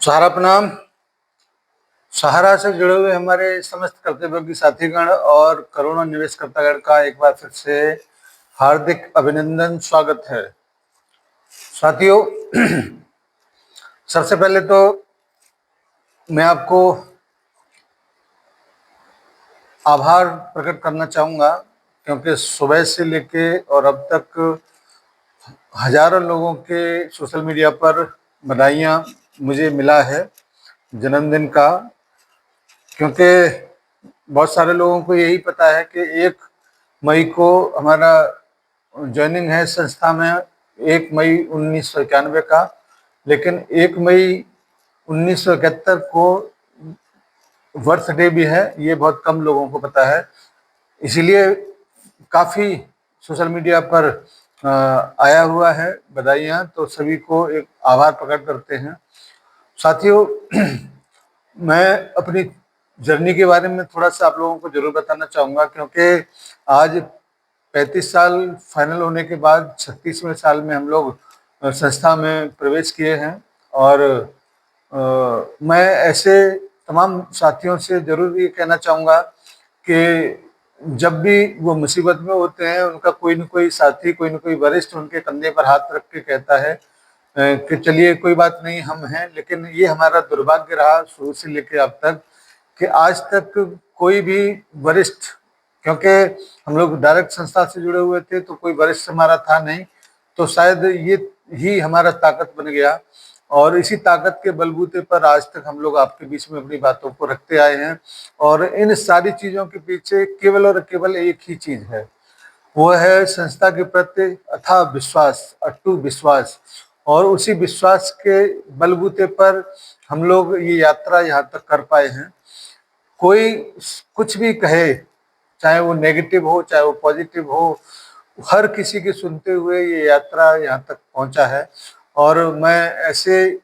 सहारा प्रणाम। सहारा से जुड़े हुए हमारे समस्त कर्तव्योगी साथीगण और करोड़ों निवेशकर्तागण का एक बार फिर से हार्दिक अभिनंदन, स्वागत है। साथियों, सबसे पहले तो मैं आपको आभार प्रकट करना चाहूँगा, क्योंकि सुबह से लेके और अब तक हजारों लोगों के सोशल मीडिया पर बधाइयाँ मुझे मिला है जन्मदिन का। क्योंकि बहुत सारे लोगों को यही पता है कि 1 मई को हमारा ज्वाइनिंग है संस्था में, 1 मई 1991 का, लेकिन 1 मई 1971 को बर्थडे भी है, ये बहुत कम लोगों को पता है। इसीलिए काफ़ी सोशल मीडिया पर आया हुआ है बधाइयाँ, तो सभी को एक आभार प्रकट करते हैं। साथियों, मैं अपनी जर्नी के बारे में थोड़ा सा आप लोगों को जरूर बताना चाहूँगा, क्योंकि आज 35 साल फाइनल होने के बाद 36वें साल में हम लोग संस्था में प्रवेश किए हैं। और मैं ऐसे तमाम साथियों से जरूर ये कहना चाहूँगा कि जब भी वो मुसीबत में होते हैं, उनका कोई न कोई साथी, कोई न कोई वरिष्ठ उनके कंधे पर हाथ रख के कहता है कि चलिए कोई बात नहीं, हम हैं। लेकिन ये हमारा दुर्भाग्य रहा शुरू से लेकर अब तक कि आज तक कोई भी वरिष्ठ, क्योंकि हम लोग डायरेक्ट संस्था से जुड़े हुए थे तो कोई वरिष्ठ हमारा था नहीं, तो शायद ये ही हमारा ताकत बन गया। और इसी ताकत के बलबूते पर आज तक हम लोग आपके बीच में अपनी बातों को रखते आए हैं। और इन सारी चीज़ों के पीछे केवल और केवल एक ही चीज़ है, वो है संस्था के प्रति अथाह विश्वास, अटूट विश्वास। और उसी विश्वास के बलबूते पर हम लोग ये यात्रा यहाँ तक कर पाए हैं। कोई कुछ भी कहे, चाहे वो नेगेटिव हो चाहे वो पॉजिटिव हो, हर किसी की सुनते हुए ये यात्रा यहाँ तक पहुँचा है। और मैं ऐसे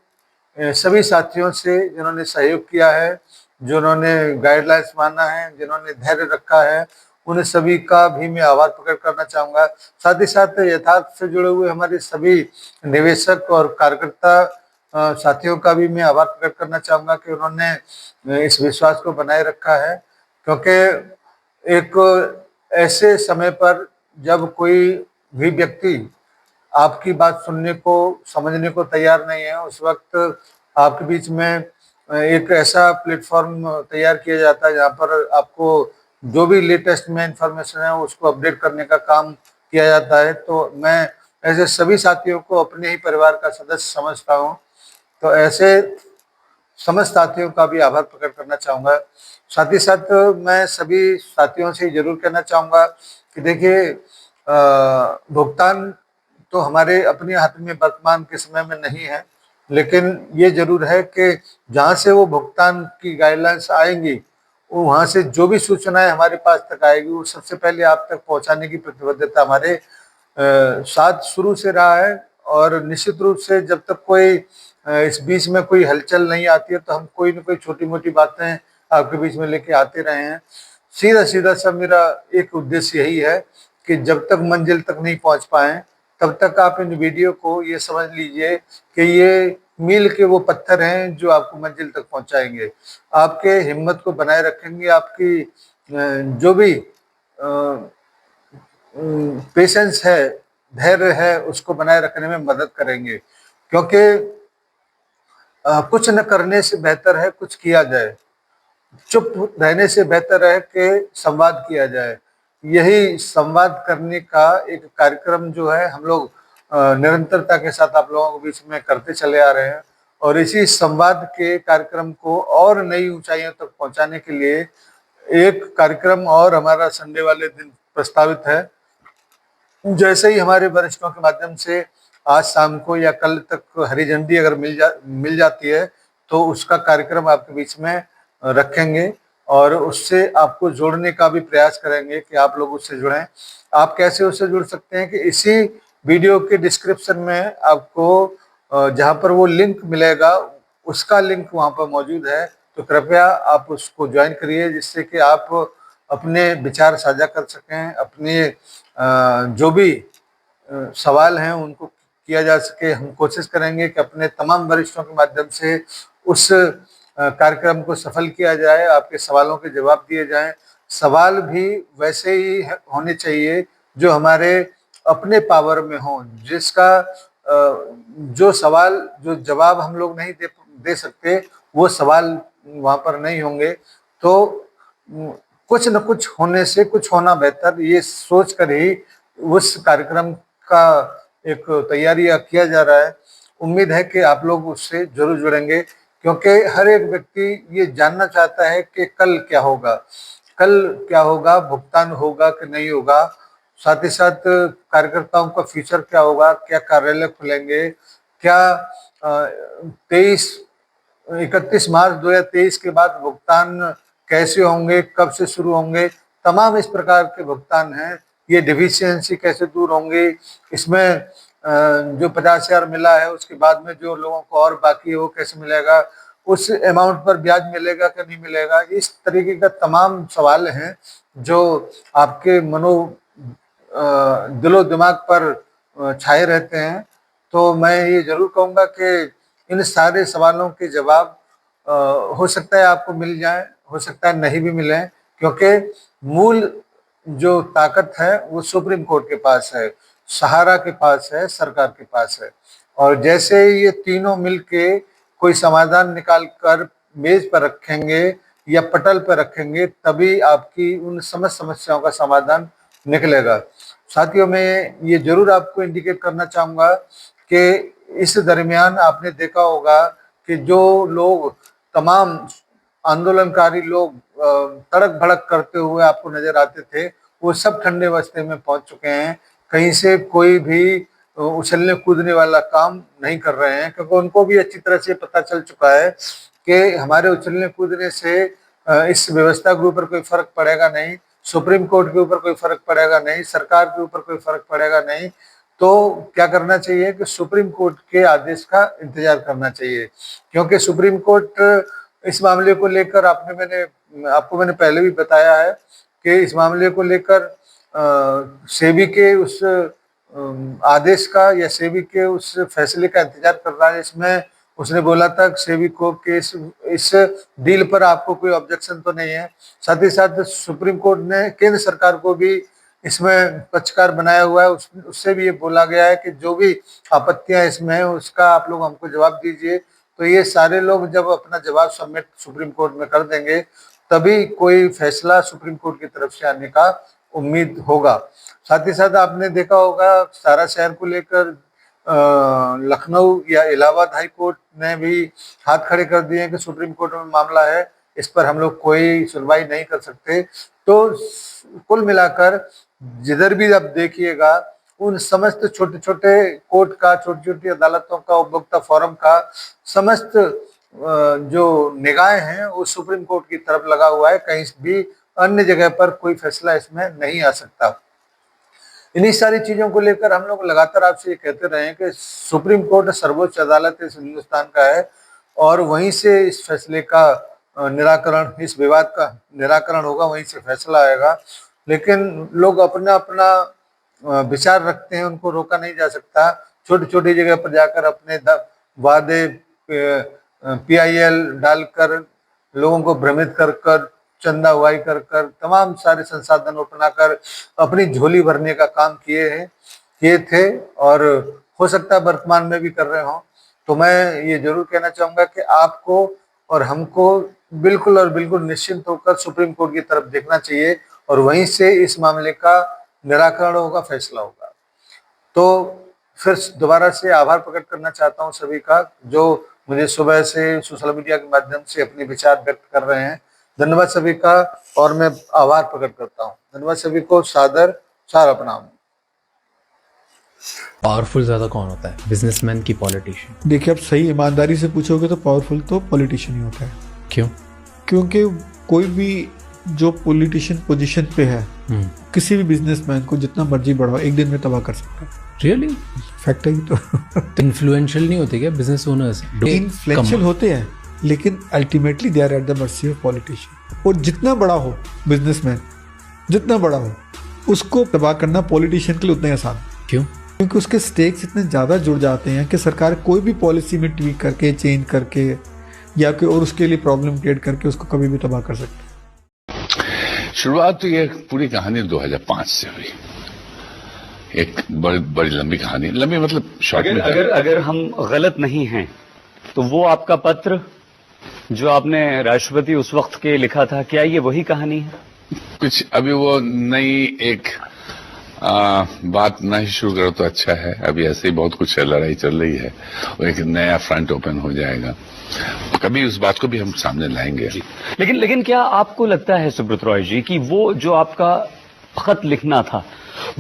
सभी साथियों से जिन्होंने सहयोग किया है, जिन्होंने गाइडलाइंस माना है, जिन्होंने धैर्य रखा है, उन सभी का भी मैं आभार प्रकट करना चाहूँगा। साथ ही साथ यथार्थ से जुड़े हुए हमारे सभी निवेशक और कार्यकर्ता साथियों का भी मैं आभार प्रकट करना चाहूँगा कि उन्होंने इस विश्वास को बनाए रखा है। क्योंकि एक ऐसे समय पर जब कोई भी व्यक्ति आपकी बात सुनने को, समझने को तैयार नहीं है, उस वक्त आपके बीच में एक ऐसा प्लेटफॉर्म तैयार किया जाता है जहाँ पर आपको जो भी लेटेस्ट में इंफॉर्मेशन है उसको अपडेट करने का काम किया जाता है। तो मैं ऐसे सभी साथियों को अपने ही परिवार का सदस्य समझता हूँ, तो ऐसे समस्त साथियों का भी आभार प्रकट करना चाहूँगा। साथ ही साथ मैं सभी साथियों से जरूर कहना चाहूँगा कि देखिए, भुगतान तो हमारे अपने हाथ में वर्तमान के समय में नहीं है, लेकिन ये जरूर है कि जहाँ से वो भुगतान की गाइडलाइंस आएंगी, वो वहाँ से जो भी सूचनाएं हमारे पास तक आएगी, वो सबसे पहले आप तक पहुँचाने की प्रतिबद्धता हमारे साथ शुरू से रहा है। और निश्चित रूप से जब तक कोई इस बीच में कोई हलचल नहीं आती है, तो हम कोई न कोई छोटी मोटी बातें आपके बीच में लेके आते रहे हैं। सीधा सीधा सा मेरा एक उद्देश्य यही है कि जब तक मंजिल तक नहीं पहुंच पाए, तब तक आप इन वीडियो को ये समझ लीजिए कि ये मील के वो पत्थर हैं जो आपको मंजिल तक पहुंचाएंगे, आपके हिम्मत को बनाए रखेंगे, आपकी जो भी पेशेंस है, धैर्य है, उसको बनाए रखने में मदद करेंगे। क्योंकि कुछ न करने से बेहतर है कुछ किया जाए, चुप रहने से बेहतर है कि संवाद किया जाए। यही संवाद करने का एक कार्यक्रम जो है हम लोग निरंतरता के साथ आप लोगों के बीच में करते चले आ रहे हैं। और इसी संवाद के कार्यक्रम को और नई ऊंचाइयों तक पहुंचाने के लिए एक कार्यक्रम और हमारा संडे वाले दिन प्रस्तावित है। जैसे ही हमारे वरिष्ठों के माध्यम से आज शाम को या कल तक हरी झंडी अगर मिल जाती है, तो उसका कार्यक्रम आपके बीच में रखेंगे और उससे आपको जोड़ने का भी प्रयास करेंगे कि आप लोग उससे जुड़ें। आप कैसे उससे जुड़ सकते हैं कि इसी वीडियो के डिस्क्रिप्शन में आपको जहाँ पर वो लिंक मिलेगा, उसका लिंक वहाँ पर मौजूद है। तो कृपया आप उसको ज्वाइन करिए, जिससे कि आप अपने विचार साझा कर सकें, अपने जो भी सवाल हैं उनको किया जा सके। हम कोशिश करेंगे कि अपने तमाम वरिष्ठों के माध्यम से उस कार्यक्रम को सफल किया जाए, आपके सवालों के जवाब दिए जाएं। सवाल भी वैसे ही होने चाहिए जो हमारे अपने पावर में हो, जिसका जो सवाल जो जवाब हम लोग नहीं दे सकते वो सवाल वहाँ पर नहीं होंगे। तो कुछ न कुछ होने से कुछ होना बेहतर, ये सोच कर ही उस कार्यक्रम का एक तैयारी किया जा रहा है। उम्मीद है कि आप लोग उससे जरूर जुड़ेंगे, क्योंकि हर एक व्यक्ति ये जानना चाहता है कि कल क्या होगा, कल क्या होगा, भुगतान होगा कि नहीं होगा, साथ ही साथ कार्यकर्ताओं का फ्यूचर क्या होगा, क्या कार्यालय खुलेंगे, क्या 31 मार्च 2023 के बाद भुगतान कैसे होंगे, कब से शुरू होंगे, तमाम इस प्रकार के भुगतान हैं। ये डिफिशियंसी कैसे दूर होंगी, इसमें जो 50,000 मिला है उसके बाद में जो लोगों को और बाकी है वो कैसे मिलेगा, उस अमाउंट पर ब्याज मिलेगा कि नहीं मिलेगा, इस तरीके का तमाम सवाल हैं जो आपके दिलो दिमाग पर छाए रहते हैं। तो मैं ये जरूर कहूँगा कि इन सारे सवालों के जवाब हो सकता है आपको मिल जाए, हो सकता है नहीं भी मिले, क्योंकि मूल जो ताकत है वो सुप्रीम कोर्ट के पास है, सहारा के पास है, सरकार के पास है। और जैसे ये तीनों मिलके कोई समाधान निकाल कर मेज पर रखेंगे या पटल पर रखेंगे, तभी आपकी उन समस्त समस्याओं का समाधान निकलेगा। साथियों, मैं ये जरूर आपको इंडिकेट करना चाहूँगा कि इस दरमियान आपने देखा होगा कि जो लोग तमाम आंदोलनकारी लोग तड़क भड़क करते हुए आपको नजर आते थे, वो सब ठंडे बस्ते में पहुंच चुके हैं। कहीं से कोई भी उछलने कूदने वाला काम नहीं कर रहे हैं, क्योंकि उनको भी अच्छी तरह से पता चल चुका है कि हमारे उछलने कूदने से इस व्यवस्था के ऊपर कोई फर्क पड़ेगा नहीं, सुप्रीम कोर्ट के ऊपर कोई फर्क पड़ेगा नहीं, सरकार के ऊपर कोई फर्क पड़ेगा नहीं। तो क्या करना चाहिए कि सुप्रीम कोर्ट के आदेश का इंतजार करना चाहिए, क्योंकि सुप्रीम कोर्ट इस मामले को लेकर आपको मैंने पहले भी बताया है कि इस मामले को लेकर सेबी के उस आदेश का या सेबी के उस फैसले का इंतजार कर रहा है। इसमें उसने बोला था सेबी को कि इस डील पर आपको कोई ऑब्जेक्शन तो नहीं है। साथ ही साथ सुप्रीम कोर्ट ने केंद्र सरकार को भी इसमें पक्षकार बनाया हुआ है, उससे भी ये बोला गया है कि जो भी आपत्तियां इसमें है उसका आप लोग हमको जवाब दीजिए। तो ये सारे लोग जब अपना जवाब सबमिट सुप्रीम कोर्ट में कर देंगे, तभी कोई फैसला सुप्रीम कोर्ट की तरफ से आने का उम्मीद होगा। साथ ही साथ आपने देखा होगा सारा शहर को लेकर लखनऊ या इलाहाबाद हाई कोर्ट ने भी हाथ खड़े कर दिए हैं कि सुप्रीम कोर्ट में मामला है, इस पर हम लोग कोई सुनवाई नहीं कर सकते। तो कुल मिलाकर जिधर भी आप देखिएगा उन समस्त छोटे छोटे कोर्ट का, छोटी छोटी अदालतों का, उपभोक्ता फोरम का समस्त जो निगाहें हैं वो सुप्रीम कोर्ट की तरफ लगा हुआ है। कहीं भी अन्य जगह पर कोई फैसला इसमें नहीं आ सकता। इन्हीं सारी चीजों को लेकर हम लोग लगातार आपसे ये कहते रहे हैं कि सुप्रीम कोर्ट सर्वोच्च अदालत इस हिंदुस्तान का है और वहीं से इस फैसले का निराकरण, इस विवाद का निराकरण होगा, वहीं से फैसला आएगा। लेकिन लोग अपना अपना विचार रखते हैं, उनको रोका नहीं जा सकता। छोटी छोटी जगह पर जाकर अपने वादे PIL डालकर, लोगों को भ्रमित कर कर, चंदा हुआई कर कर, तमाम सारे संसाधन अपनाकर अपनी झोली भरने का काम किए थे और हो सकता है वर्तमान में भी कर रहे हों। तो मैं ये जरूर कहना चाहूँगा कि आपको और हमको बिल्कुल और बिल्कुल निश्चिंत होकर सुप्रीम कोर्ट की तरफ देखना चाहिए और वहीं से इस मामले का निराकरण होगा, फैसला होगा। तो फिर दोबारा से आभार प्रकट करना चाहता हूँ सभी का, जो मुझे सुबह से सोशल मीडिया के माध्यम से अपने विचार व्यक्त कर रहे हैं। धन्यवाद सभी का और मैं आभार प्रकट करता हूँ। धन्यवाद सभी को, सारा प्रणाम। पावरफुल ज्यादा कौन होता है, बिजनेसमैन की पॉलिटिशियन? देखिए, आप सही ईमानदारी से पूछोगे तो पावरफुल तो पॉलिटिशियन ही होता है। क्यों? क्योंकि कोई भी जो पॉलिटिशियन पोजीशन पे है किसी भी बिजनेसमैन को जितना मर्जी बढ़ाओ एक दिन में तबाह कर सकता है। रियली? फैक्ट है ये तो। इन्फ्लुएंशियल नहीं होते क्या बिजनेस ओनर्स? इन्फ्लुएंशियल होते हैं, लेकिन ultimately they are at the mercy of politician. और जितना बड़ा हो बिजनेसमैन, जितना बड़ा हो, उसको तबाह करना पॉलिटिशियन के लिए उतना ही आसान। क्यों? क्योंकि उसके स्टेक्स इतने ज़्यादा जुड़ जाते हैं कि सरकार कोई भी पॉलिसी में ट्वीक करके, चेंज करके या कोई और उसके लिए प्रॉब्लम क्रिएट करके उसको कभी भी तबाह कर सकते हैं। शुरुआत तो ये पूरी कहानी 2005 से हुई। एक बड़ी लंबी कहानी, लंबी मतलब शॉर्ट में। अगर हम गलत नहीं हैं तो वो आपका पत्र जो आपने राष्ट्रपति उस वक्त के लिखा था, क्या ये वही कहानी है? कुछ अभी वो नई एक बात नहीं शुरू करो तो अच्छा है। अभी ऐसे ही बहुत कुछ लड़ाई चल रही है, वो एक नया फ्रंट ओपन हो जाएगा, कभी उस बात को भी हम सामने लाएंगे। लेकिन क्या आपको लगता है सुब्रत रॉय जी कि वो जो आपका खत लिखना था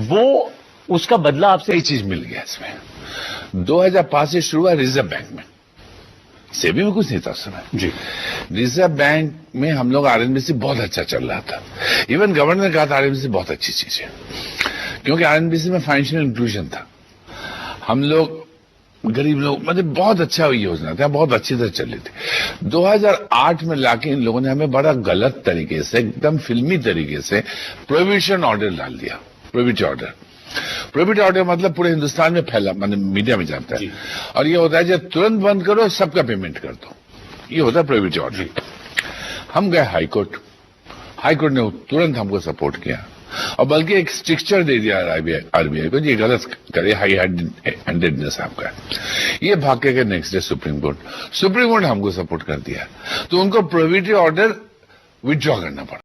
वो उसका बदला आपसे कई चीज मिल गया इसमें। 2005 से शुरू हुआ रिजर्व बैंक में, सेबी में कुछ नहीं था उस समय जी। रिजर्व बैंक में हम लोग आरएनबीसी बहुत अच्छा चल रहा था। इवन गवर्नर ने कहा था आरएनबीसी बहुत अच्छी चीज है, क्योंकि आरएनबीसी में फाइनेंशियल इंक्लूजन था। हम लोग गरीब लोग, मतलब बहुत अच्छा योजना था, बहुत अच्छी तरह चल रही थी। 2008 में लाके इन लोगों ने हमें बड़ा गलत तरीके से, एकदम फिल्मी तरीके से प्रोहिबिशन ऑर्डर डाल दिया। प्रोहिबिट ऑर्डर मतलब पूरे हिंदुस्तान में फैला, मतलब मीडिया में जानता है, और ये होता है जब तुरंत बंद करो सबका पेमेंट कर दो, ये होता है प्रोहिबिट ऑर्डर। हम गए हाईकोर्ट ने तुरंत हमको सपोर्ट किया और बल्कि एक स्ट्रिक्चर दे दिया आरबीआई को, ये गलत करे, हाई हैंडेडनेस आपका। ये भाग के नेक्स्ट डे सुप्रीम कोर्ट ने हमको सपोर्ट कर दिया, तो उनको प्रोहिबिटरी ऑर्डर विथड्रॉ करना पड़ा।